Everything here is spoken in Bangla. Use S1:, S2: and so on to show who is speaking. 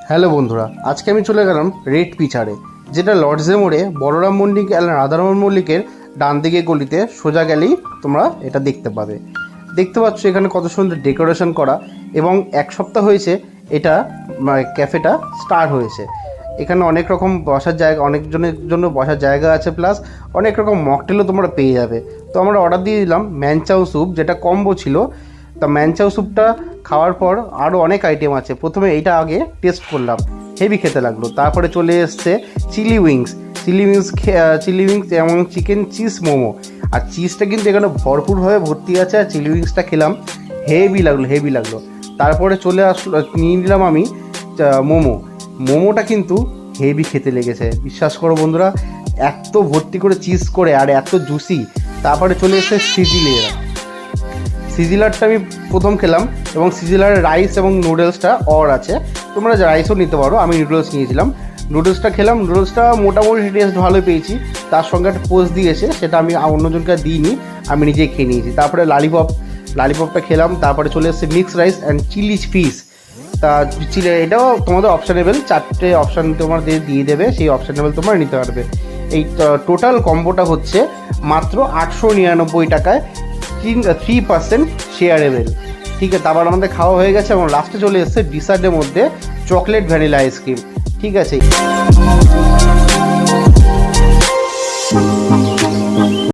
S1: হ্যালো বন্ধুরা, আজকে আমি চলে গেলাম রেড পিচারে, যেটা লর্ডসের মোড়ে বলরাম মল্লিক আর রাধারমণ মল্লিকের ডান দিকে গলিতে সোজা গেলেই তোমরা এটা দেখতে পাবে। দেখতে পাচ্ছ এখানে কত সুন্দর ডেকোরেশন করা, এবং এক সপ্তাহ হয়েছে এটা ক্যাফেটা স্টার্ট হয়েছে। এখানে অনেক রকম বসার জায়গা, অনেকজনের জন্য বসার জায়গা আছে, প্লাস অনেক রকম মকটেলও তোমরা পেয়ে যাবে। তো আমরা অর্ডার দিয়ে দিলাম ম্যানচাউ স্যুপ, যেটা কম্বো ছিল। তা ম্যানচাউ স্যুপটা খাওয়ার পর আরও অনেক আইটেম আছে। প্রথমে এইটা আগে টেস্ট করলাম, হেভি খেতে লাগলো। তারপরে চলে এসছে চিলি উইংস এবং চিকেন চিজ মোমো। আর চিজটা কিন্তু এখানে ভরপুরভাবে ভর্তি আছে। আর চিলি উইংসটা খেলাম, হেভি লাগলো। তারপরে চলে আসলো, নিয়ে নিলাম আমি মোমোটা কিন্তু হেভি খেতে লেগেছে, বিশ্বাস করো বন্ধুরা, এত ভর্তি করে চিজ করে আর এত জুসি। তারপরে চলে এসছে সিজিলারটা আমি প্রথম খেলাম, এবং সিজিলারের রাইস এবং নুডলসটা আছে। তোমরা রাইসও নিতে পারো, আমি নুডলস নিয়েছিলাম। নুডলসটা খেলাম, নুডলসটা মোটামুটি টেস্ট ভালোই পেয়েছি। তার সঙ্গে একটা পোস্ট দিয়েছে, সেটা আমি অন্যজনকে দিইনি, আমি নিজেই খেয়ে নিয়েছি। তারপরে লালিপপটা খেলাম। তারপরে চলে এসছে mix rice and chilli fish. তা এটাও তোমাদের অপশানেবল, 4টে অপশান তোমাদের দিয়ে দেবে, সেই অপশানেবল তোমরা নিতে পারবে। এই টোটাল কম্বোটা হচ্ছে মাত্র 899 টাকায়, 3% শেয়ারেবেল। ঠিক আছে, তারপর আমাদের খাওয়া হয়ে গেছে, এবং লাস্টে চলে এসছে ডিসার্টের মধ্যে চকলেট ভ্যানিলা আইসক্রিম। ঠিক আছে।